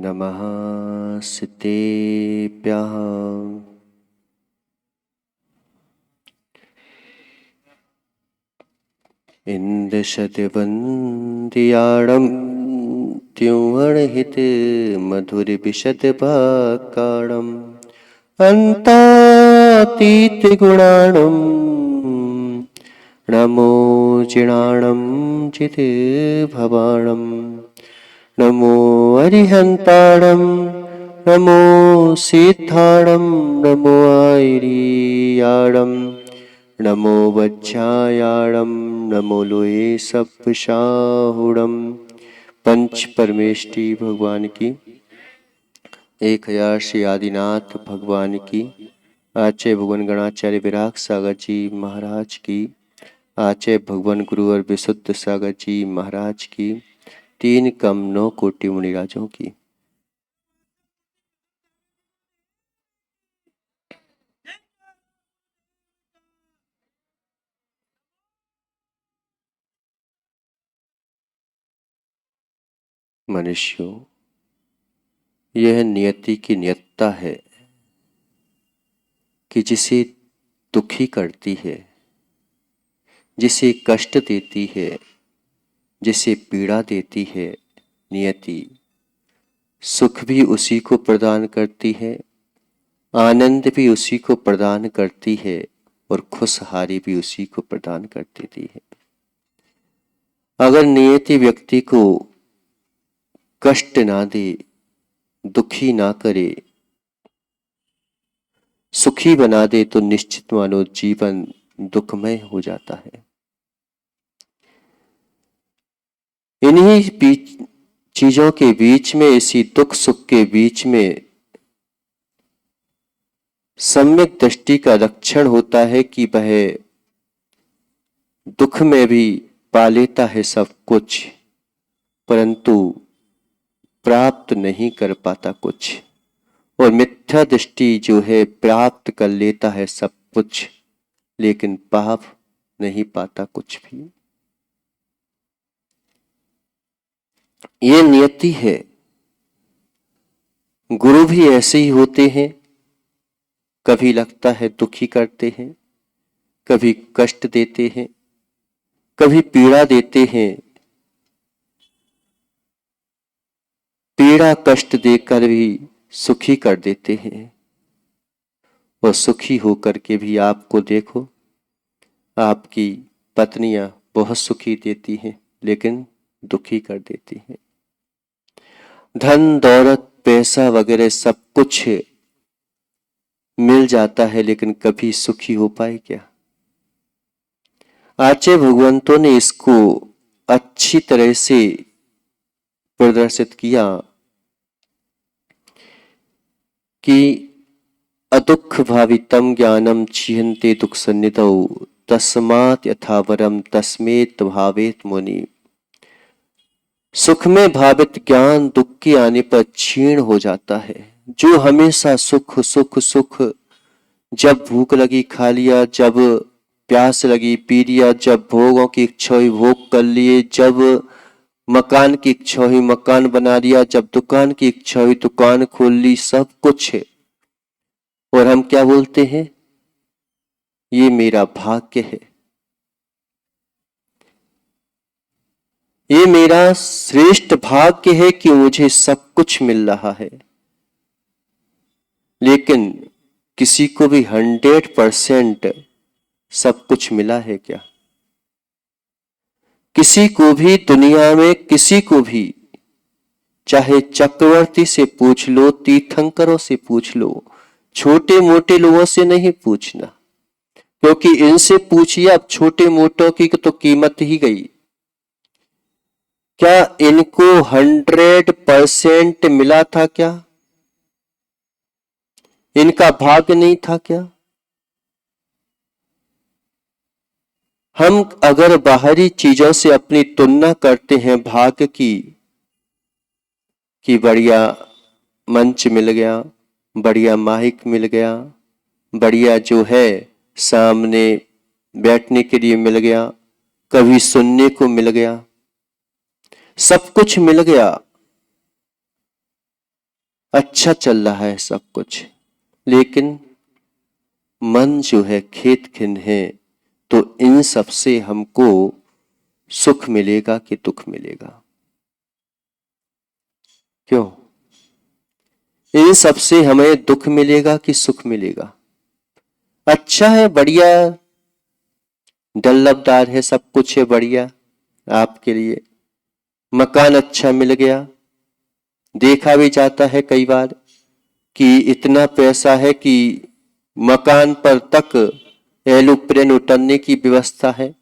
नमः सितेभ्यः। इंद्रशतवन्दियाडं त्युमर्हित मधुरविशतभाकाडम् अन्तातीतगुणाणं नमो जिणाणं चित्भवाणं नमो अरिहन्ताणं नमो सिद्धाणं नमो आयर्याणं नमो वज्रायाणं नमो लोये सप्तशाहुणं। पंच परमेष्टि भगवान की, 1000 श्री आदिनाथ भगवान की, आचार्य भगवान गणाचार्य विराग सागर जी महाराज की, आचार्य भगवान गुरुवर विशुद्ध सागर जी महाराज की, 3 कम 9 कोटि मुनिराजों की। मनुष्यों, यह नियति की नियत्ता है कि जिसे दुखी करती है, जिसे कष्ट देती है, जिसे पीड़ा देती है, नियति सुख भी उसी को प्रदान करती है, आनंद भी उसी को प्रदान करती है और खुशहाली भी उसी को प्रदान कर देती है। अगर नियति व्यक्ति को कष्ट ना दे, दुखी ना करे, सुखी बना दे तो निश्चित मानो जीवन दुखमय हो जाता है। इन्हीं चीजों के बीच में, इसी दुख सुख के बीच में सम्यक दृष्टि का लक्षण होता है कि वह दुख में भी पा लेता है सब कुछ, परंतु प्राप्त नहीं कर पाता कुछ, और मिथ्या दृष्टि जो है प्राप्त कर लेता है सब कुछ लेकिन पाप नहीं पाता कुछ भी। ये नियति है। गुरु भी ऐसे ही होते हैं, कभी लगता है दुखी करते हैं, कभी कष्ट देते हैं, कभी पीड़ा देते हैं। पीड़ा कष्ट देकर भी सुखी कर देते हैं, और सुखी होकर के भी आपको देखो, आपकी पत्नियां बहुत सुखी देती हैं लेकिन दुखी कर देती हैं। धन दौलत पैसा वगैरह सब कुछ मिल जाता है लेकिन कभी सुखी हो पाए क्या? आचार्य भगवंतों ने इसको अच्छी तरह से प्रदर्शित किया कि अदुख भावितम ज्ञानम छिहन्ते दुख सन्निधौ तस्मात् यथावरम तस्मेत भावेत मुनि। सुख में भावित ज्ञान दुख के आने पर क्षीण हो जाता है। जो हमेशा सुख सुख सुख, जब भूख लगी खा लिया, जब प्यास लगी पी लिया, जब भोगों की इच्छा हुई भोग कर लिए, जब मकान की इच्छा हुई मकान बना लिया, जब दुकान की इच्छा हुई दुकान खोल ली, सब कुछ है। और हम क्या बोलते हैं? ये मेरा भाग्य है, ये मेरा श्रेष्ठ भाग्य है कि मुझे सब कुछ मिल रहा है। लेकिन किसी को भी 100% सब कुछ मिला है क्या? किसी को भी दुनिया में, किसी को भी, चाहे चक्रवर्ती से पूछ लो, तीर्थंकरों से पूछ लो, छोटे मोटे लोगों से नहीं पूछना, क्योंकि इनसे पूछिए अब छोटे मोटों की तो कीमत ही गई। क्या इनको 100% मिला था क्या? इनका भाग्य नहीं था क्या? हम अगर बाहरी चीजों से अपनी तुलना करते हैं भाग्य की, कि बढ़िया मंच मिल गया, बढ़िया माइक मिल गया, बढ़िया जो है सामने बैठने के लिए मिल गया, कभी सुनने को मिल गया, सब कुछ मिल गया, अच्छा चल रहा है सब कुछ, लेकिन मन जो है खेत खिन है, तो इन सब से हमको सुख मिलेगा कि दुख मिलेगा? क्यों? इन सब से हमें दुख मिलेगा कि सुख मिलेगा? अच्छा है, बढ़िया, डल्लबदार है, सब कुछ है बढ़िया आपके लिए, मकान अच्छा मिल गया। देखा भी जाता है कई बार कि इतना पैसा है कि मकान पर तक एरोप्लेन उतरने की व्यवस्था है।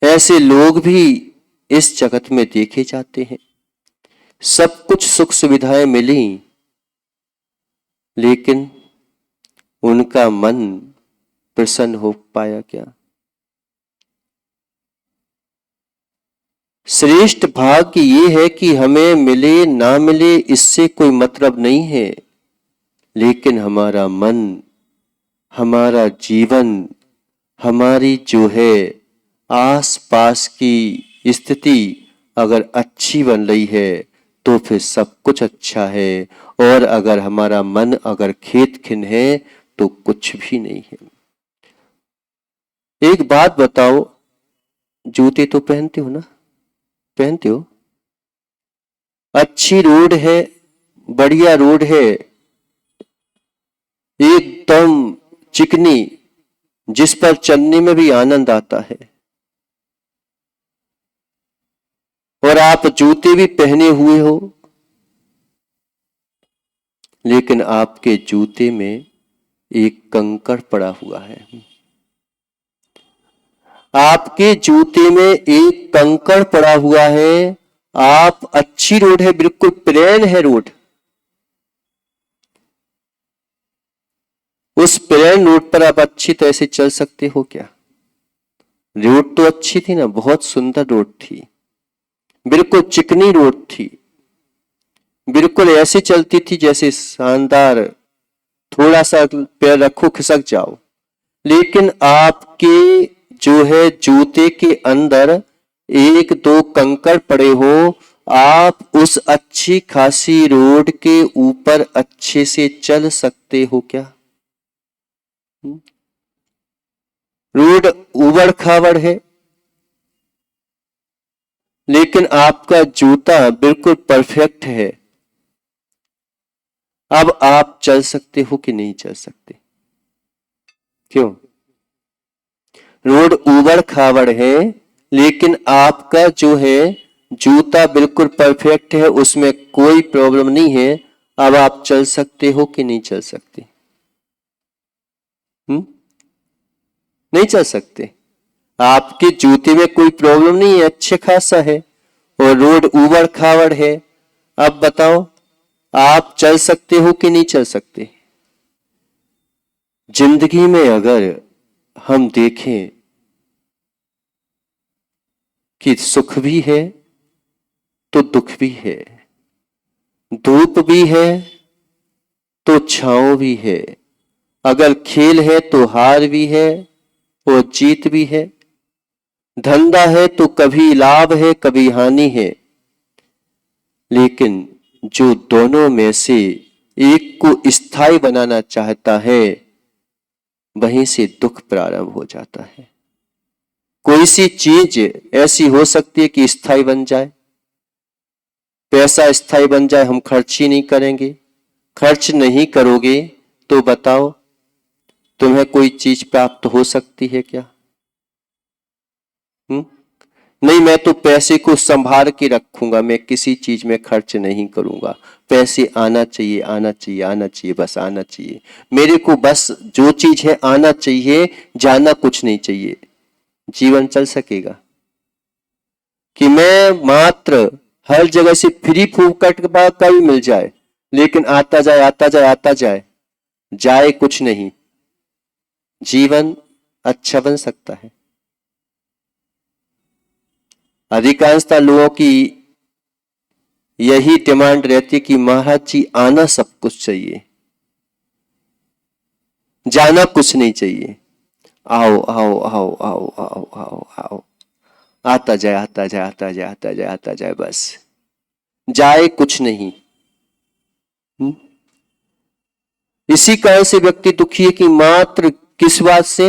ऐसे लोग भी इस जगत में देखे जाते हैं। सब कुछ सुख सुविधाएं मिली, लेकिन उनका मन प्रसन्न हो पाया क्या? श्रेष्ठ भाग्य ये है कि हमें मिले ना मिले इससे कोई मतलब नहीं है, लेकिन हमारा मन, हमारा जीवन, हमारी जो है आस पास की स्थिति अगर अच्छी बन रही है तो फिर सब कुछ अच्छा है, और अगर हमारा मन अगर खेत खिन है तो कुछ भी नहीं है। एक बात बताओ, जूते तो पहनते हो ना? पहनते हो? अच्छी रोड है, बढ़िया रोड है, एकदम चिकनी, जिस पर चलने में भी आनंद आता है, और आप जूते भी पहने हुए हो, लेकिन आपके जूते में एक कंकड़ पड़ा हुआ है। आपके जूते में एक कंकड़ पड़ा हुआ है। आप, अच्छी रोड है, बिल्कुल प्लेन है रोड, उस प्लेन रोड पर आप अच्छी तरह से चल सकते हो क्या? रोड तो अच्छी थी ना, बहुत सुंदर रोड थी, बिल्कुल चिकनी रोड थी, बिल्कुल ऐसी चलती थी जैसे शानदार, थोड़ा सा पैर रखो खिसक जाओ। लेकिन आपके जो है जूते के अंदर एक दो कंकड़ पड़े हो, आप उस अच्छी खासी रोड के ऊपर अच्छे से चल सकते हो क्या? रोड उबड़ खाबड़ है, लेकिन आपका जूता बिल्कुल परफेक्ट है। अब आप चल सकते हो कि नहीं चल सकते? क्यों? रोड उबड़ खाबड़ है, लेकिन आपका जो है जूता बिल्कुल परफेक्ट है, उसमें कोई प्रॉब्लम नहीं है। अब आप चल सकते हो कि नहीं चल सकते? नहीं चल सकते। आपके जूते में कोई प्रॉब्लम नहीं है, अच्छे खासा है, और रोड उबड़ खाबड़ है। अब बताओ, आप चल सकते हो कि नहीं चल सकते? जिंदगी में अगर हम देखें कि सुख भी है तो दुख भी है, धूप भी है तो छांव भी है, अगर खेल है तो हार भी है और जीत भी है, धंधा है तो कभी लाभ है कभी हानि है, लेकिन जो दोनों में से एक को स्थायी बनाना चाहता है, वहीं से दुख प्रारंभ हो जाता है। कोई सी चीज ऐसी हो सकती है कि स्थायी बन जाए, पैसा स्थायी बन जाए, हम खर्च ही नहीं करेंगे, खर्च नहीं करोगे तो बताओ तुम्हें कोई चीज प्राप्त हो सकती है क्या? नहीं, मैं तो पैसे को संभाल के रखूंगा, मैं किसी चीज में खर्च नहीं करूंगा, पैसे आना चाहिए आना चाहिए आना चाहिए, बस आना चाहिए मेरे को, बस जो चीज है आना चाहिए, जाना कुछ नहीं चाहिए। जीवन चल सकेगा? कि मैं मात्र हर जगह से फ्री फूकट का भी मिल जाए, लेकिन आता जाए आता जाए आता जाए, जाए कुछ नहीं, जीवन अच्छा बन सकता है? अधिकांशतः लोगों की यही डिमांड रहती है कि महाराज जी आना सब कुछ चाहिए, जाना कुछ नहीं चाहिए। आओ आओ आओ आओ आओ आओ आओ, आता जाए आता जाए आता जाए आता जाए आता जाए, बस जाए कुछ नहीं। हम्म? इसी कारण से व्यक्ति दुखी है कि मात्र किस बात से,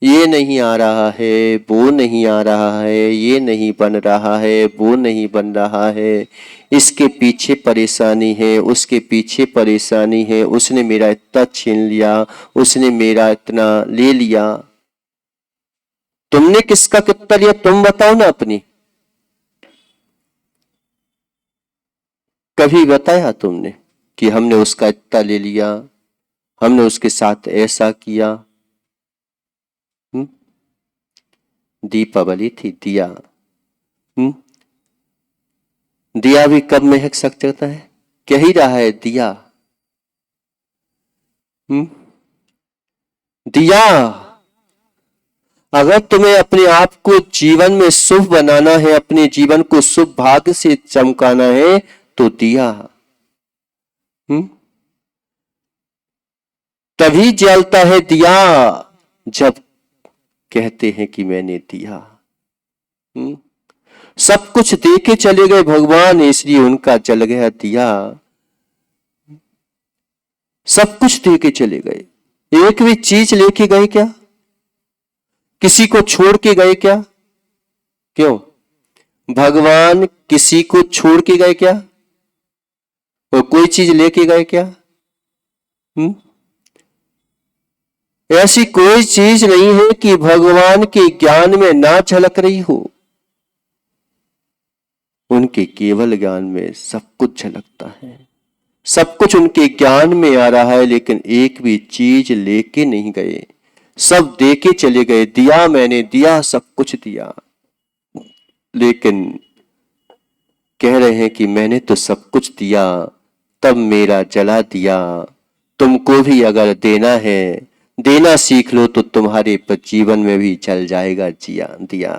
ये नहीं आ रहा है, वो नहीं आ रहा है, ये नहीं बन रहा है, वो नहीं बन रहा है, इसके पीछे परेशानी है, उसके पीछे परेशानी है, उसने मेरा इतना छीन लिया, उसने मेरा इतना ले लिया। तुमने किसका कितना लिया, तुम बताओ ना अपनी। कभी बताया तुमने कि हमने उसका इतना ले लिया, हमने उसके साथ ऐसा किया? दीपावली थी, दिया, दिया भी कब महक सकता है? कह ही रहा है दिया। दिया, अगर तुम्हें अपने आप को जीवन में शुभ बनाना है, अपने जीवन को शुभ भाग्य से चमकाना है, तो दिया तभी जलता है दिया जब कहते हैं कि मैंने दिया। सब कुछ दे के चले गए भगवान, इसलिए उनका जल गया दिया। सब कुछ दे के चले गए, एक भी चीज लेके गए क्या? किसी को छोड़ के गए क्या? क्यों? भगवान किसी को छोड़ के गए क्या? और कोई चीज लेके गए क्या? ऐसी कोई चीज नहीं है कि भगवान के ज्ञान में ना झलक रही हो। उनके केवल ज्ञान में सब कुछ झलकता है, सब कुछ उनके ज्ञान में आ रहा है, लेकिन एक भी चीज लेके नहीं गए, सब दे के चले गए। दिया मैंने दिया, सब कुछ दिया, लेकिन कह रहे हैं कि मैंने तो सब कुछ दिया, तब मेरा जला दिया। तुमको भी अगर देना है, देना सीख लो, तो तुम्हारे जीवन में भी चल जाएगा दिया।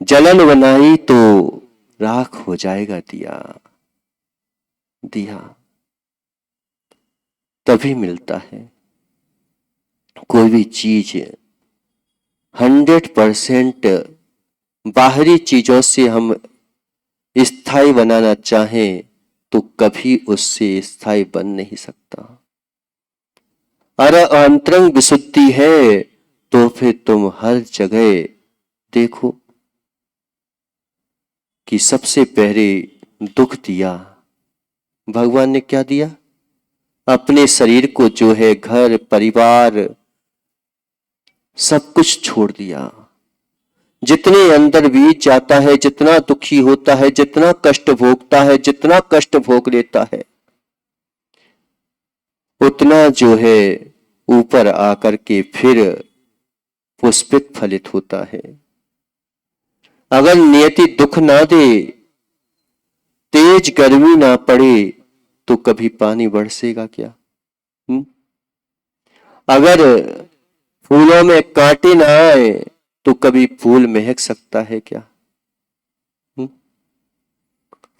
जलन बनाई तो राख हो जाएगा दिया। दिया तभी मिलता है। कोई भी चीज 100% बाहरी चीजों से हम स्थायी बनाना चाहें तो कभी उससे स्थायी बन नहीं सकता। अरे अंतरंग विशुद्धि है तो फिर तुम हर जगह देखो कि सबसे पहले दुख दिया भगवान ने। क्या दिया? अपने शरीर को, जो है घर परिवार, सब कुछ छोड़ दिया। जितने अंदर बीत जाता है, जितना दुखी होता है, जितना कष्ट भोगता है, जितना कष्ट भोग लेता है, उतना जो है ऊपर आकर के फिर पुष्पित फलित होता है। अगर नियति दुख ना दे, तेज गर्मी ना पड़े, तो कभी पानी बरसेगा क्या? अगर फूलों में कांटे ना आए तो कभी फूल महक सकता है क्या?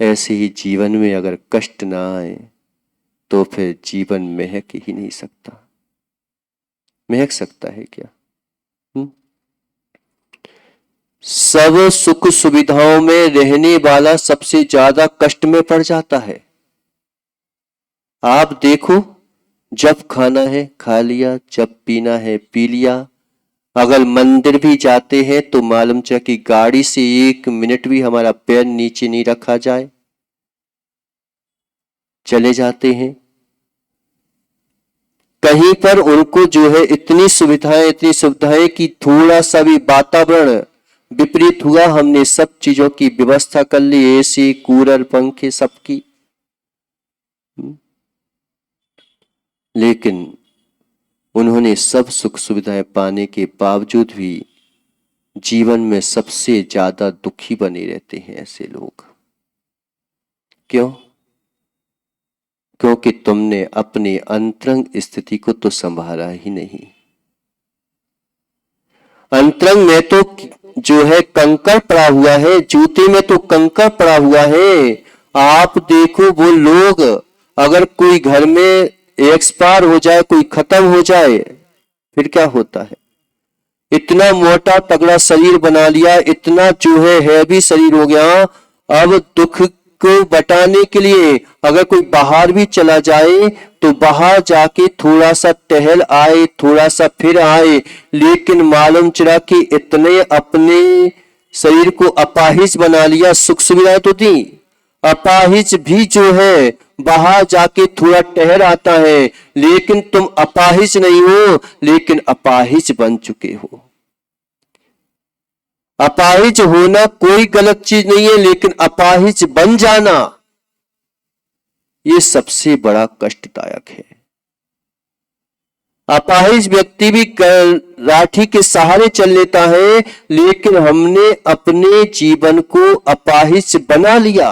ऐसे ही जीवन में अगर कष्ट ना आए तो फिर जीवन महक ही नहीं सकता। महक सकता है क्या? सब सुख सुविधाओं में रहने वाला सबसे ज्यादा कष्ट में पड़ जाता है। आप देखो, जब खाना है खा लिया, जब पीना है पी लिया। अगर मंदिर भी जाते हैं तो मालूम चला कि गाड़ी से 1 मिनट भी हमारा पैर नीचे नहीं रखा जाए, चले जाते हैं। कहीं पर उनको जो है इतनी सुविधाएं कि थोड़ा सा भी वातावरण विपरीत हुआ, हमने सब चीजों की व्यवस्था कर ली, एसी कूलर पंखे सबकी। लेकिन उन्होंने सब सुख सुविधाएं पाने के बावजूद भी जीवन में सबसे ज्यादा दुखी बने रहते हैं ऐसे लोग। क्यों? क्योंकि तुमने अपनी अंतरंग स्थिति को तो संभाला ही नहीं। अंतरंग में तो जो है कंकड़ पड़ा हुआ है, जूते में तो कंकड़ पड़ा हुआ है। आप देखो, वो लोग अगर कोई घर में एक्सपायर हो जाए, कोई खत्म हो जाए, फिर क्या होता है? इतना मोटा तगड़ा शरीर बना लिया, इतना जो है हैवी शरीर हो गया, अब दुख को बटाने के लिए अगर कोई बाहर भी चला जाए तो बाहर जाके थोड़ा सा टहल आए, थोड़ा सा फिर आए, लेकिन मालूम चला कि इतने अपने शरीर को अपाहिज बना लिया। सुख सुविधाएं तो दी, अपाहिज भी जो है बाहर जाके थोड़ा टहल आता है, लेकिन तुम अपाहिज नहीं हो, लेकिन अपाहिज बन चुके हो। अपाहिज होना कोई गलत चीज नहीं है, लेकिन अपाहिज बन जाना ये सबसे बड़ा कष्टदायक है। अपाहिज व्यक्ति भी लाठी के सहारे चल लेता है, लेकिन हमने अपने जीवन को अपाहिज बना लिया।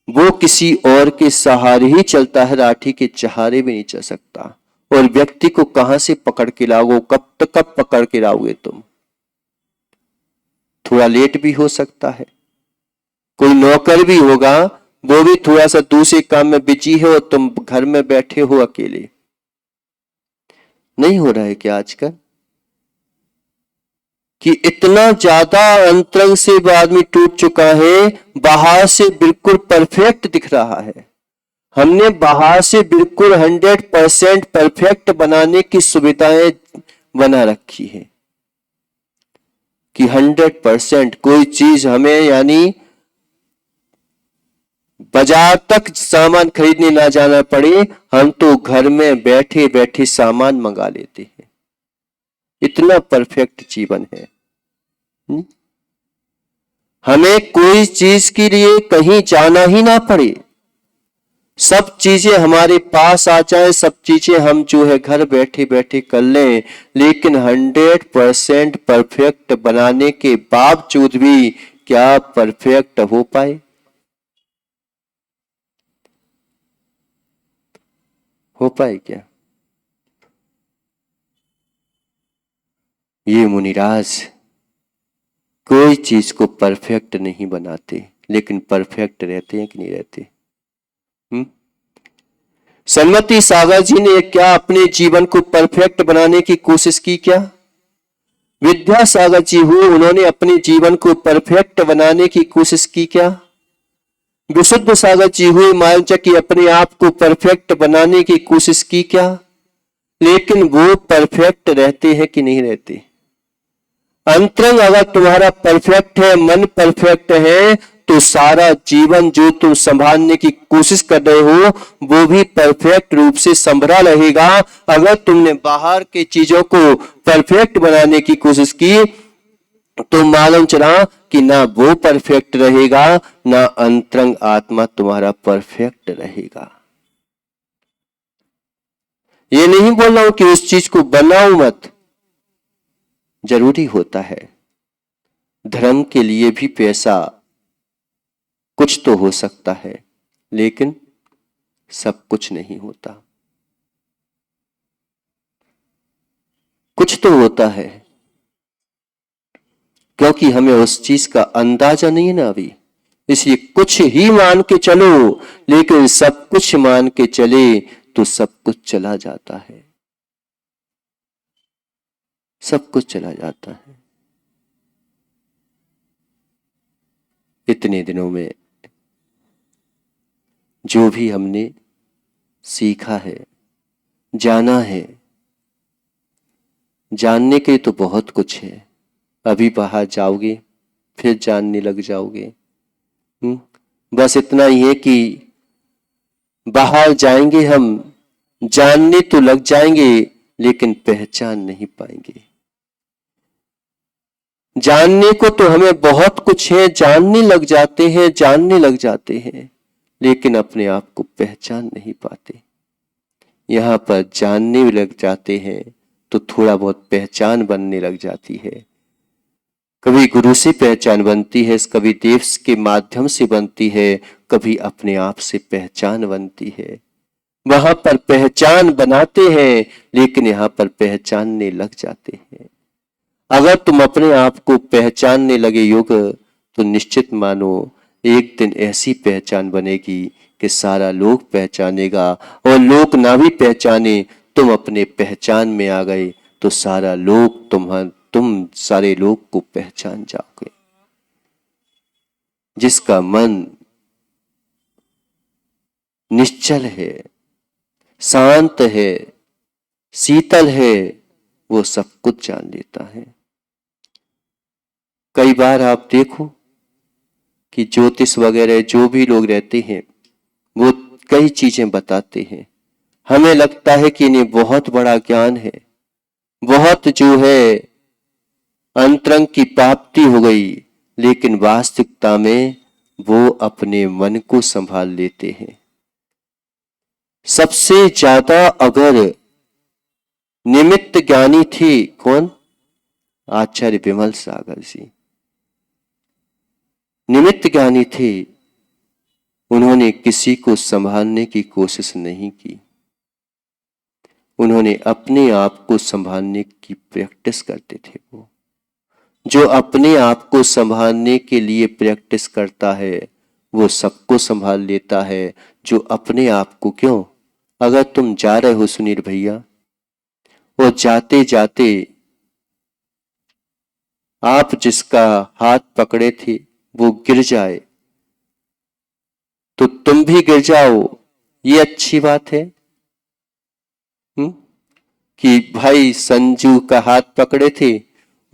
वो किसी और के सहारे ही चलता है, लाठी के सहारे भी नहीं चल सकता। और व्यक्ति को कहां से पकड़ के लाओ, कब पकड़ के लाओगे तुम? थोड़ा लेट भी हो सकता है। कोई नौकर भी होगा, वो भी थोड़ा सा दूसरे काम में बिजी है और तुम घर में बैठे हो अकेले। नहीं हो रहा है क्या आजकल कि इतना ज्यादा अंतरंग से आदमी टूट चुका है, बाहर से बिल्कुल परफेक्ट दिख रहा है। हमने बाहर से बिल्कुल 100% परफेक्ट बनाने की सुविधाएं बना रखी है कि 100% कोई चीज हमें, यानी बाजार तक सामान खरीदने ना जाना पड़े, हम तो घर में बैठे बैठे सामान मंगा लेते हैं। इतना परफेक्ट जीवन है। हमें कोई चीज के लिए कहीं जाना ही ना पड़े, सब चीजें हमारे पास आ जाए, सब चीजें हम जो है घर बैठे बैठे कर लें। लेकिन 100% परफेक्ट बनाने के बावजूद भी क्या परफेक्ट हो पाए? हो पाए क्या? ये मुनिराज कोई चीज को परफेक्ट नहीं बनाते, लेकिन परफेक्ट रहते हैं कि नहीं रहते? सन्मति सागर जी ने क्या अपने जीवन को परफेक्ट बनाने की कोशिश की क्या? विद्यासागर जी हुए, उन्होंने अपने जीवन को परफेक्ट बनाने की कोशिश की क्या? विशुद्ध सागर जी हुए, मालूम कि अपने आप को परफेक्ट बनाने की कोशिश की क्या? लेकिन वो परफेक्ट रहते हैं कि नहीं रहते? अंतरंग अगर तुम्हारा परफेक्ट है, मन परफेक्ट है, तो सारा जीवन जो तुम संभालने की कोशिश कर रहे हो वो भी परफेक्ट रूप से संभला रहेगा। अगर तुमने बाहर के चीजों को परफेक्ट बनाने की कोशिश की तो मालूम चला कि ना वो परफेक्ट रहेगा, ना अंतरंग आत्मा तुम्हारा परफेक्ट रहेगा। ये नहीं बोल रहा हूं कि उस चीज को बनाओ मत, जरूरी होता है। धर्म के लिए भी पैसा कुछ तो हो सकता है, लेकिन सब कुछ नहीं होता। कुछ तो होता है, क्योंकि हमें उस चीज का अंदाजा नहीं है ना अभी, इसलिए कुछ ही मान के चलो। लेकिन सब कुछ मान के चले तो सब कुछ चला जाता है, सब कुछ चला जाता है। इतने दिनों में जो भी हमने सीखा है, जाना है, जानने के तो बहुत कुछ है। अभी बाहर जाओगे फिर जानने लग जाओगे। बस इतना ही है कि बाहर जाएंगे हम, जानने तो लग जाएंगे, लेकिन पहचान नहीं पाएंगे। जानने को तो हमें बहुत कुछ है, जानने लग जाते हैं, जानने लग जाते हैं, लेकिन अपने आप को पहचान नहीं पाते। यहां पर जानने लग जाते हैं तो थोड़ा बहुत पहचान बनने लग जाती है। कभी गुरु से पहचान बनती है, कभी देव के माध्यम से बनती है, कभी अपने आप से पहचान बनती है। वहां पर पहचान बनाते हैं, लेकिन यहां पर पहचानने लग जाते हैं। अगर तुम अपने आप को पहचानने लगे योग, तो निश्चित मानो एक दिन ऐसी पहचान बनेगी कि सारा लोग पहचानेगा, और लोग ना भी पहचाने, तुम अपने पहचान में आ गए तो सारा लोग तुम सारे लोग को पहचान जाओगे। जिसका मन निश्चल है, शांत है, शीतल है, वो सब कुछ जान लेता है। कई बार आप देखो कि ज्योतिष वगैरह जो भी लोग रहते हैं वो कई चीजें बताते हैं, हमें लगता है कि इन्हें बहुत बड़ा ज्ञान है, बहुत जो है अंतरंग की प्राप्ति हो गई, लेकिन वास्तविकता में वो अपने मन को संभाल लेते हैं। सबसे ज्यादा अगर निमित्त ज्ञानी थे कौन? आचार्य विमल सागर जी निमित्त ज्ञानी थे। उन्होंने किसी को संभालने की कोशिश नहीं की, उन्होंने अपने आप को संभालने की प्रैक्टिस करते थे। वो जो अपने आप को संभालने के लिए प्रैक्टिस करता है वो सबको संभाल लेता है। जो अपने आप को, क्यों, अगर तुम जा रहे हो सुनील भैया और जाते जाते आप जिसका हाथ पकड़े थे वो गिर जाए तो तुम भी गिर जाओ, ये अच्छी बात है? कि भाई संजू का हाथ पकड़े थे,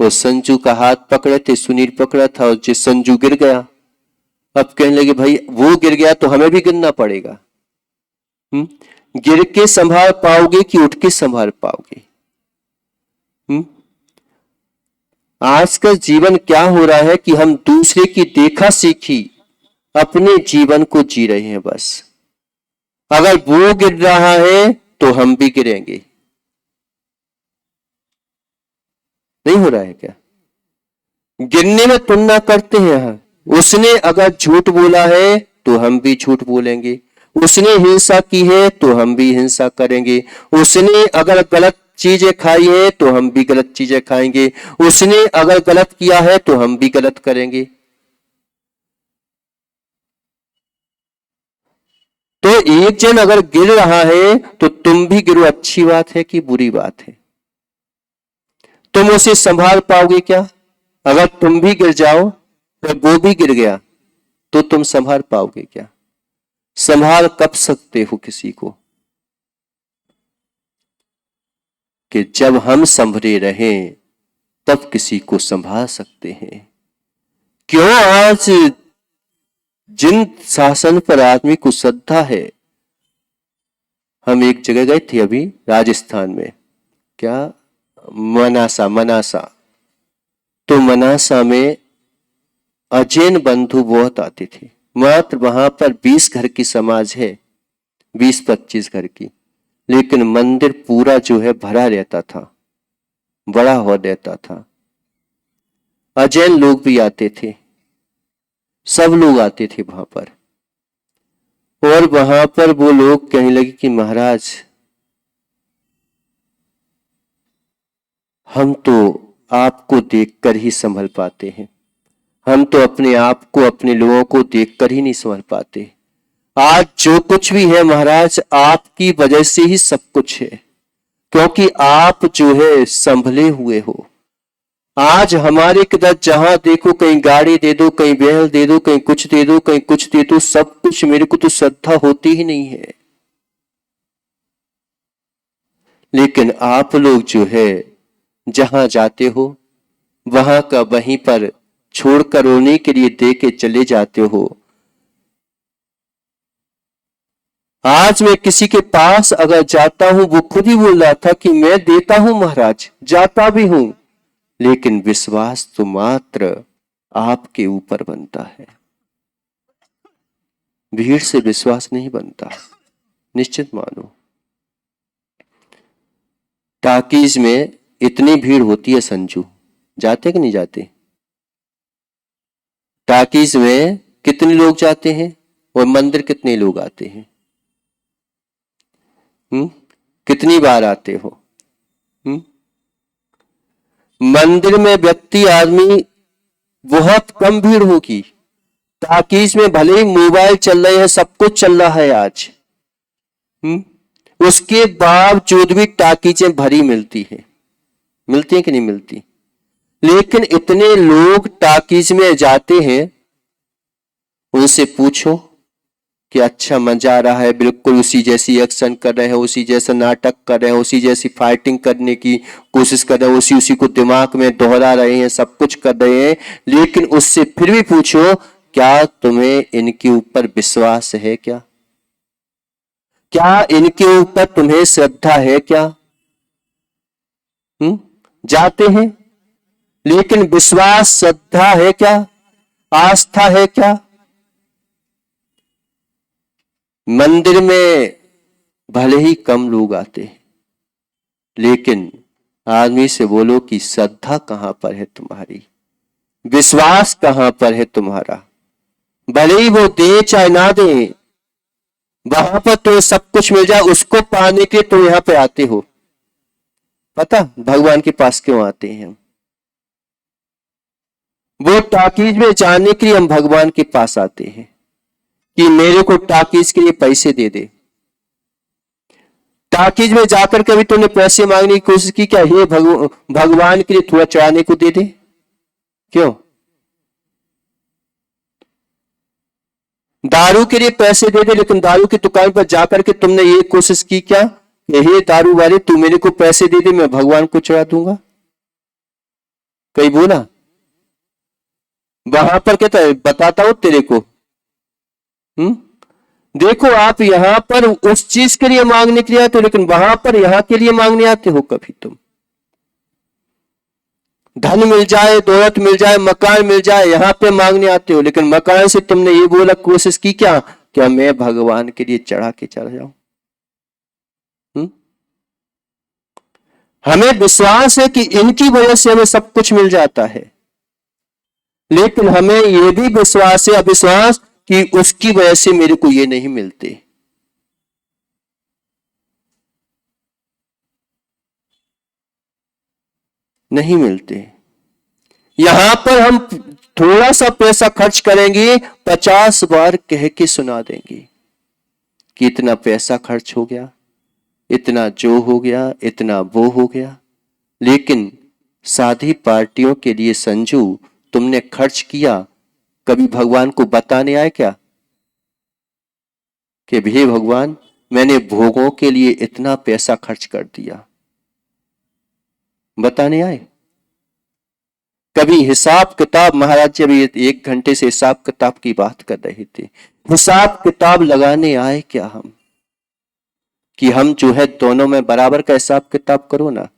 वो संजू का हाथ पकड़े थे, सुनील पकड़ा था और जिस संजू गिर गया, अब कहने लगे भाई वो गिर गया तो हमें भी गिरना पड़ेगा। गिर के संभाल पाओगे कि उठ के संभाल पाओगे? आज का जीवन क्या हो रहा है कि हम दूसरे की देखा सीखी अपने जीवन को जी रहे हैं बस। अगर वो गिर रहा है तो हम भी गिरेंगे। नहीं हो रहा है क्या? गिरने में तुलना करते हैं। उसने अगर झूठ बोला है तो हम भी झूठ बोलेंगे, उसने हिंसा की है तो हम भी हिंसा करेंगे, उसने अगर गलत चीजें खाई है तो हम भी गलत चीजें खाएंगे, उसने अगर गलत किया है तो हम भी गलत करेंगे। तो एक जन अगर गिर रहा है तो तुम भी गिरो, अच्छी बात है कि बुरी बात है? तुम उसे संभाल पाओगे क्या? अगर तुम भी गिर जाओ और वो भी गिर गया तो तुम संभाल पाओगे क्या? संभाल कब सकते हो किसी को? कि जब हम संभरे रहें तब किसी को संभाल सकते हैं। क्यों आज जिन शासन पर आदमी को श्रद्धा है, हम एक जगह गए थे अभी राजस्थान में, क्या मनासा, तो मनासा में अजैन बंधु बहुत आते थे। मात्र वहां पर 20 घर की समाज है, 20-25 घर की, लेकिन मंदिर पूरा जो है भरा रहता था, बड़ा हो रहता था। अजैन लोग भी आते थे, सब लोग आते थे वहां पर। और वहां पर वो लोग कहने लगे कि महाराज हम तो आपको देखकर ही संभल पाते हैं, हम तो अपने आप को, अपने लोगों को देखकर ही नहीं संभल पाते। आज जो कुछ भी है महाराज आपकी वजह से ही सब कुछ है, क्योंकि आप जो है संभले हुए हो। आज हमारे किधर जहां देखो कहीं गाड़ी दे दो, कहीं बैल दे दो, कहीं कुछ दे दो, कहीं कुछ दे दो, सब कुछ, मेरे को तो श्रद्धा होती ही नहीं है। लेकिन आप लोग जो है जहां जाते हो वहां का वहीं पर छोड़कर रोने के लिए दे के चले जाते हो। आज मैं किसी के पास अगर जाता हूं, वो खुद ही बोल रहा था कि मैं देता हूं महाराज, जाता भी हूं, लेकिन विश्वास तो मात्र आपके ऊपर बनता है, भीड़ से विश्वास नहीं बनता। निश्चित मानो टाकीज में इतनी भीड़ होती है, संजू जाते कि नहीं जाते? टाकीज में कितने लोग जाते हैं और मंदिर कितने लोग आते हैं? कितनी बार आते हो? मंदिर में व्यक्ति आदमी बहुत कम भीड़ होगी। टाकीज में भले ही मोबाइल चल रहे हैं, सब कुछ चल रहा है आज, उसके बावजूद भी टाकीजें भरी मिलती है, मिलती है कि नहीं मिलती? लेकिन इतने लोग टाकीज में जाते हैं उनसे पूछो कि अच्छा मजा आ रहा है, बिल्कुल उसी जैसी एक्शन कर रहे हो, उसी जैसा नाटक कर रहे हो, उसी जैसी फाइटिंग करने की कोशिश कर रहे हो, उसी उसी को दिमाग में दोहरा रहे हैं, सब कुछ कर रहे हैं, लेकिन उससे फिर भी पूछो क्या तुम्हें इनके ऊपर विश्वास है क्या? क्या इनके ऊपर तुम्हें श्रद्धा है क्या? जाते हैं, लेकिन विश्वास श्रद्धा है क्या? आस्था है क्या? मंदिर में भले ही कम लोग आते हैं, लेकिन आदमी से बोलो कि श्रद्धा कहां पर है तुम्हारी, विश्वास कहां पर है तुम्हारा? भले ही वो दे चाहे ना दे, वहां पर तुम्हें सब कुछ मिल जाए, उसको पाने के लिए तुम यहां पे आते हो। पता भगवान के पास क्यों आते हैं? वो टाकीज में जाने के लिए हम भगवान के पास आते हैं कि मेरे को टाकीज के लिए पैसे दे दे। टाकीज में जाकर कभी तुमने पैसे मांगने की कोशिश की क्या? हे भगवान के लिए थोड़ा चढ़ाने को दे दे। क्यों? दारू के लिए पैसे दे दे, लेकिन दारू की दुकान पर जाकर के तुमने ये कोशिश की क्या? हे दारू वाले तू मेरे को पैसे दे दे, मैं भगवान को चढ़ा दूंगा। कहीं बोला? वहां पर कहता है बताता हूं तेरे को। देखो आप यहां पर उस चीज के लिए मांगने के लिए आते हो, लेकिन वहां पर यहां के लिए मांगने आते हो कभी तुम? धन मिल जाए, दौलत मिल जाए, मकान मिल जाए, यहां पे मांगने आते हो, लेकिन मकान से तुमने ये बोला कोशिश की क्या मैं भगवान के लिए चढ़ा के चढ़ जाऊं? हमें विश्वास है कि इनकी वजह से हमें सब कुछ मिल जाता है, लेकिन हमें यह भी विश्वास है, अविश्वास, कि उसकी वजह से मेरे को ये नहीं मिलते। नहीं मिलते। यहां पर हम थोड़ा सा पैसा खर्च करेंगे, 50 बार कह के सुना देंगे कि इतना पैसा खर्च हो गया, इतना जो हो गया, इतना वो हो गया, लेकिन शादी पार्टियों के लिए संजू तुमने खर्च किया, कभी भगवान को बताने आए क्या कि हे भगवान मैंने भोगों के लिए इतना पैसा खर्च कर दिया? बताने आए? कभी हिसाब किताब, महाराज जी अभी 1 घंटे से हिसाब किताब की बात कर रहे थे, हिसाब किताब लगाने आए क्या हम कि हम जो है दोनों में बराबर का हिसाब किताब करो ना?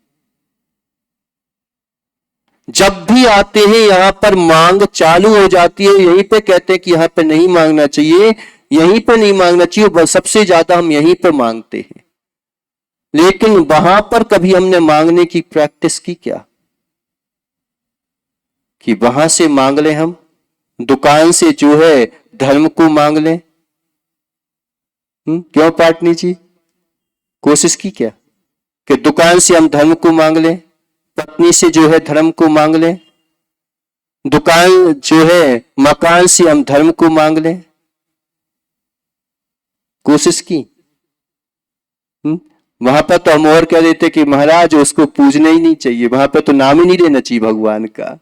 जब भी आते हैं यहां पर मांग चालू हो जाती है, यहीं पे कहते हैं कि यहां पे नहीं मांगना चाहिए, यहीं पे नहीं मांगना चाहिए, सबसे ज्यादा हम यहीं पे मांगते हैं, लेकिन वहां पर कभी हमने मांगने की प्रैक्टिस की क्या कि वहां से मांग ले, हम दुकान से जो है धर्म को मांग ले? क्यों पाटनी जी? कोशिश की क्या कि दुकान से हम धर्म को मांग ले, पत्नी से जो है धर्म को मांग ले, दुकान जो है मकान से हम धर्म को मांग ले? कोशिश की? वहां पर तो हम और कह देते कि महाराज उसको पूजना ही नहीं चाहिए, वहां पर तो नाम ही नहीं लेना चाहिए भगवान का।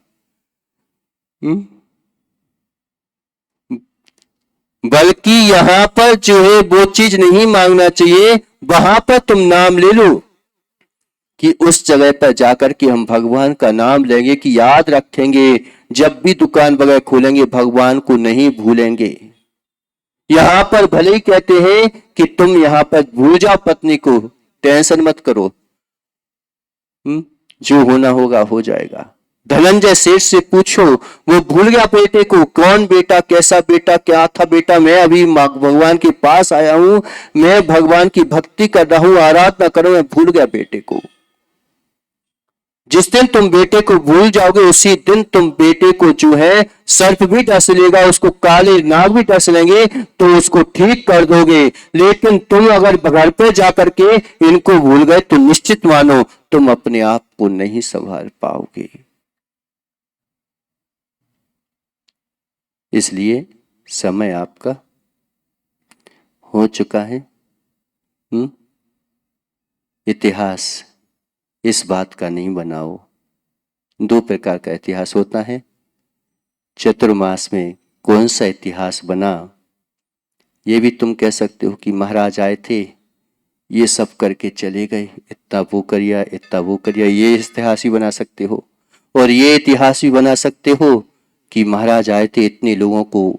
बल्कि यहां पर जो है वो चीज नहीं मांगना चाहिए, वहां पर तुम नाम ले लो कि उस जगह पर जाकर के हम भगवान का नाम लेंगे, कि याद रखेंगे जब भी दुकान वगैरह खोलेंगे भगवान को नहीं भूलेंगे। यहां पर भले ही कहते हैं कि तुम यहां पर भूल जाओ पत्नी को, टेंशन मत करो, जो होना होगा हो जाएगा। धनंजय सेठ से पूछो, वो भूल गया बेटे को, कौन बेटा, कैसा बेटा, क्या था बेटा, मैं अभी भगवान के पास आया हूं, मैं भगवान की भक्ति कर रहा हूं, आराधना कर रहा हूं, मैं भूल गया बेटे को। जिस दिन तुम बेटे को भूल जाओगे उसी दिन तुम बेटे को जो है सर्प भी डस लेगा, उसको काले नाग भी डस लेंगे तो उसको ठीक कर दोगे, लेकिन तुम अगर घर पे जाकर के इनको भूल गए तो निश्चित मानो तुम अपने आप को नहीं संभाल पाओगे। इसलिए समय आपका हो चुका है। इतिहास इस बात का नहीं बनाओ। 2 प्रकार का इतिहास होता है, चतुर्मास में कौन सा इतिहास बना, ये भी तुम कह सकते हो कि महाराज आए थे, ये सब करके चले गए, इतना वो करिया इतना वो करिया, ये इतिहास ही बना सकते हो। और ये इतिहास भी बना सकते हो कि महाराज आए थे, इतने लोगों को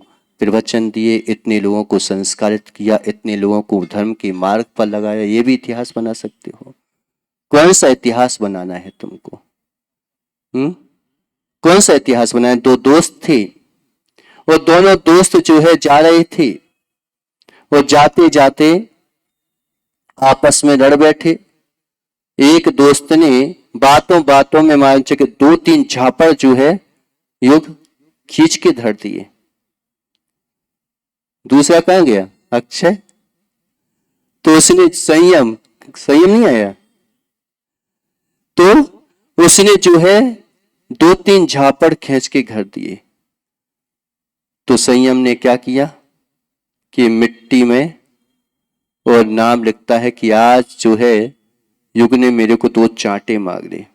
प्रवचन दिए, इतने लोगों को संस्कारित किया, इतने लोगों को धर्म के मार्ग पर लगाया, ये भी इतिहास बना सकते हो। कौन सा इतिहास बनाना है तुमको? कौन सा इतिहास बनाना है? दो दोस्त थे और दोनों दोस्त जो है जा रहे थे, और जाते जाते आपस में लड़ बैठे। एक दोस्त ने बातों बातों में मान के 2-3 झापड़ जो है युग खींच के धर दिए। दूसरा कहां गया? अक्षय। तो उसने संयम नहीं आया, तो उसने जो है 2-3 झापड़ खींच के घर दिए। तो संयम ने क्या किया कि मिट्टी में और नाम लिखता है कि आज जो है युग ने मेरे को 2 चांटे मांगे।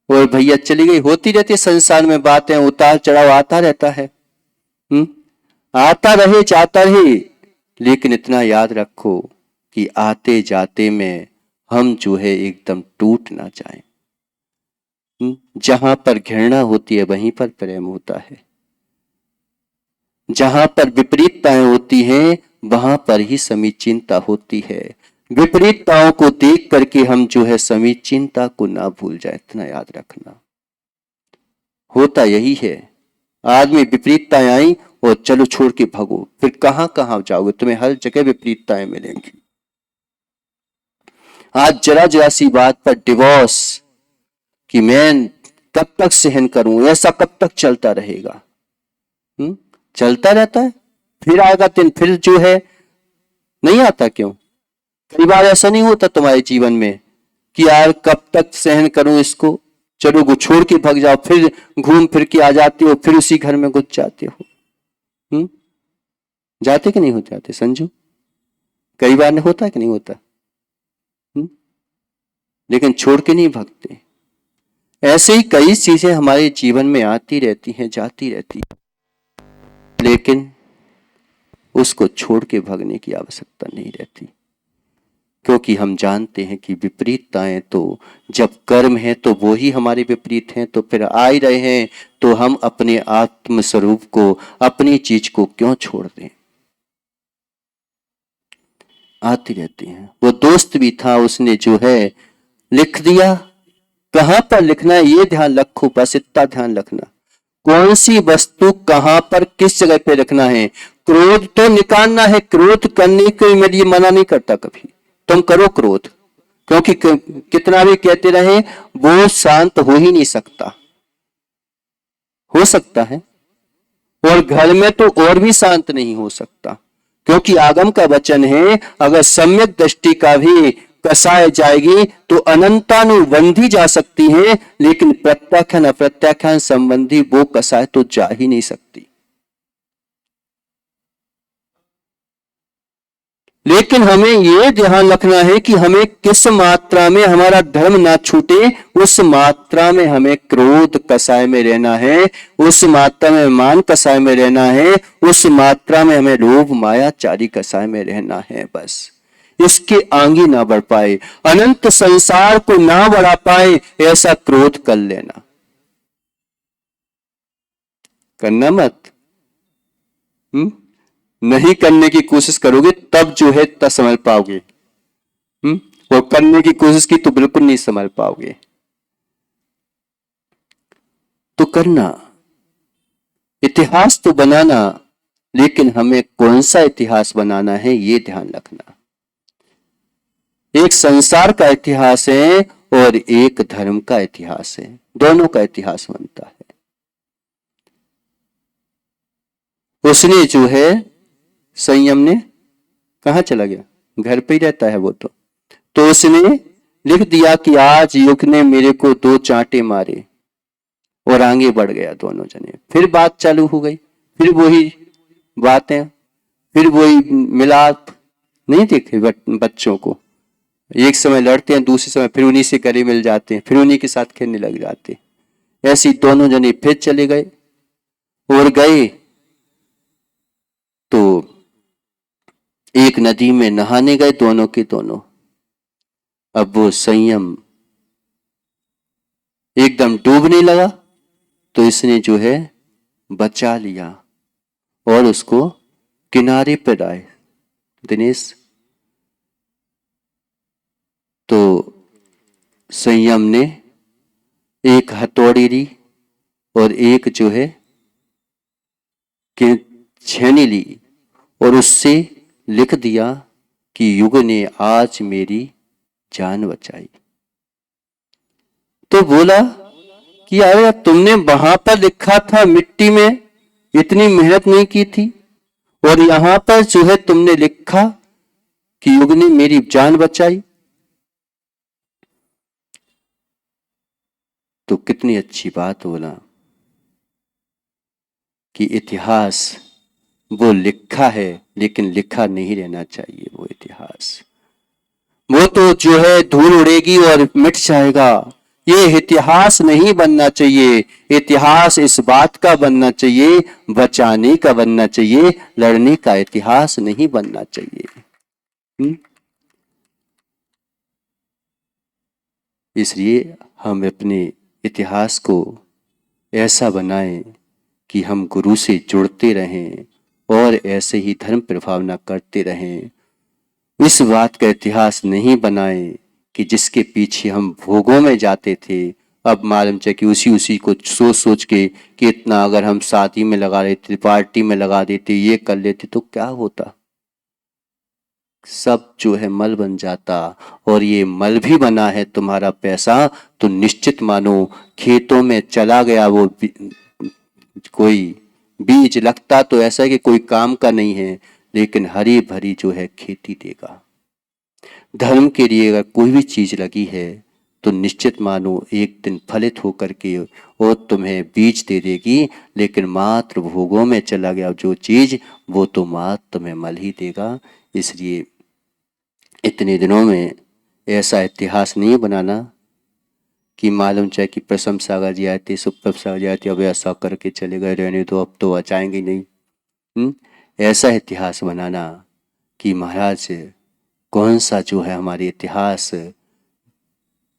और भैया चली गई। होती रहती है संसार में बातें, उतार चढ़ाव आता रहता है। आता रहे जाता रहे, लेकिन इतना याद रखो कि आते जाते में हम जो है एकदम टूट ना जाएं। जहां पर घृणा होती है वहीं पर प्रेम होता है, जहां पर विपरीतताएं होती हैं वहां पर ही समीचीनता होती है। विपरीतताओं को देख करके हम जो है समीचीनता को ना भूल जाए, इतना याद रखना। होता यही है, आदमी विपरीतताएं आई और चलो छोड़ के भागो, फिर कहां कहां जाओगे? तुम्हें हर जगह विपरीतताएं मिलेंगी। आज जरा जरा सी बात पर डिवोर्स कि मैं कब तक सहन करूं, ऐसा कब तक चलता रहेगा? चलता रहता है, फिर आएगा दिन, फिर जो है नहीं आता। क्यों? कई बार ऐसा नहीं होता तुम्हारे जीवन में कि यार कब तक सहन करूं इसको, चलो वो छोड़ के भाग जाओ, फिर घूम फिर के आ जाते हो, फिर उसी घर में घुस जाते हो। जाते कि नहीं हो जाते संजू? कई बार नहीं होता कि नहीं होता? लेकिन छोड़ के नहीं भागते। ऐसे ही कई चीजें हमारे जीवन में आती रहती हैं, जाती रहती है, लेकिन उसको छोड़ के भागने की आवश्यकता नहीं रहती, क्योंकि हम जानते हैं कि विपरीतताएं तो जब कर्म है तो वो ही हमारे विपरीत हैं, तो फिर आ ही रहे हैं, तो हम अपने आत्म स्वरूप को, अपनी चीज को क्यों छोड़ दें? आती रहती हैं। वो दोस्त भी था, उसने जो है लिख दिया। कहां पर लिखना है ये ध्यान रखो, बस इतना ध्यान रखना, कौन सी वस्तु कहां पर किस जगह पे रखना है। क्रोध तो निकालना है, क्रोध करने को मैं ये मना नहीं करता, कभी तुम करो क्रोध, क्योंकि कितना भी कहते रहे वो शांत हो ही नहीं सकता। हो सकता है, और घर में तो और भी शांत नहीं हो सकता, क्योंकि आगम का वचन है अगर सम्यक दृष्टि का भी कसाय जाएगी तो अनंतानुबंधी जा सकती है, लेकिन प्रत्याख्यान अप्रत्याख्यान संबंधी वो कसाय तो जा ही नहीं सकती। लेकिन हमें यह ध्यान रखना है कि हमें किस मात्रा में हमारा धर्म ना छूटे, उस मात्रा में हमें क्रोध कसाय में रहना है, उस मात्रा में मान कसाय में रहना है, उस मात्रा में हमें लोभ माया चारी कसाय में रहना है। बस इसके आगे ना बढ़ पाए, अनंत संसार को ना बढ़ा पाए, ऐसा क्रोध कर लेना, करना मत। नहीं करने की कोशिश करोगे तब जो है तब समझ पाओगे, और करने की कोशिश की तो बिल्कुल नहीं समझ पाओगे। तो करना, इतिहास तो बनाना, लेकिन हमें कौन सा इतिहास बनाना है ये ध्यान रखना। एक संसार का इतिहास है और एक धर्म का इतिहास है, दोनों का इतिहास बनता है। उसने जो है संयम ने कहां चला गया? घर पे ही रहता है वो तो उसने लिख दिया कि आज युग ने मेरे को 2 चांटे मारे, और आगे बढ़ गया दोनों जने। फिर बात चालू हो गई, फिर वही बातें, फिर वही मिलाप। नहीं देखे बच्चों को, एक समय लड़ते हैं, दूसरे समय फिर उन्हीं से गले मिल जाते हैं, फिर उन्हीं के साथ खेलने लग जाते हैं। ऐसी दोनों जने फिर चले गए, और गए तो एक नदी में नहाने गए दोनों के दोनों। अब वो संयम एकदम डूबने लगा तो इसने जो है बचा लिया और उसको किनारे पर आए। दिनेश, तो संयम ने एक हथौड़ी ली और एक जो है कि छेनी ली और उससे लिख दिया कि युग ने आज मेरी जान बचाई। तो बोला कि अरे तुमने वहां पर लिखा था मिट्टी में, इतनी मेहनत नहीं की थी, और यहां पर जो है तुमने लिखा कि युग ने मेरी जान बचाई। तो कितनी अच्छी बात बोला कि इतिहास वो लिखा है लेकिन लिखा नहीं रहना चाहिए। वो इतिहास वो तो जो है धूल उड़ेगी और मिट जाएगा। ये इतिहास नहीं बनना चाहिए। इतिहास इस बात का बनना चाहिए, बचाने का बनना चाहिए, लड़ने का इतिहास नहीं बनना चाहिए। इसलिए हम अपने इतिहास को ऐसा बनाएं कि हम गुरु से जुड़ते रहें और ऐसे ही धर्म प्रभावना करते रहें। इस बात का इतिहास नहीं बनाएं कि जिसके पीछे हम भोगों में जाते थे, अब मालूम चले कि उसी को सोच सोच के कि इतना अगर हम शादी में लगा देते, पार्टी में लगा देते, ये कर लेते तो क्या होता। सब जो है मल बन जाता। और ये मल भी बना है तुम्हारा पैसा तो निश्चित मानो खेतों में चला गया वो कोई बीज लगता तो ऐसा है कि कोई काम का नहीं है, लेकिन हरी भरी जो है खेती देगा। धर्म के लिए अगर कोई भी चीज लगी है तो निश्चित मानो एक दिन फलित होकर के वो तुम्हें बीज दे देगी, लेकिन मात्र भोगों में चला गया जो चीज वो तो मात्र तुम्हें मल ही देगा। इसलिए इतने दिनों में ऐसा इतिहास नहीं बनाना कि मालूम चाहे कि प्रशम सागर जी आए थे, सुप्रभ सागर जी आए थे, अब ऐसा करके चले गए, रहने दो अब तो बचाएंगे नहीं। ऐसा इतिहास बनाना कि महाराज कौन सा जो है हमारे इतिहास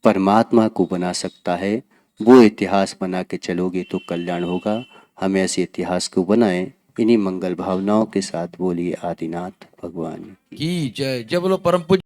परमात्मा को बना सकता है, वो इतिहास बना के चलोगे तो कल्याण होगा। हम ऐसे इतिहास को बनाएं। इन्हीं मंगल भावनाओं के साथ बोलिए आदिनाथ भगवान की जय। जय बोलो परम पूज्य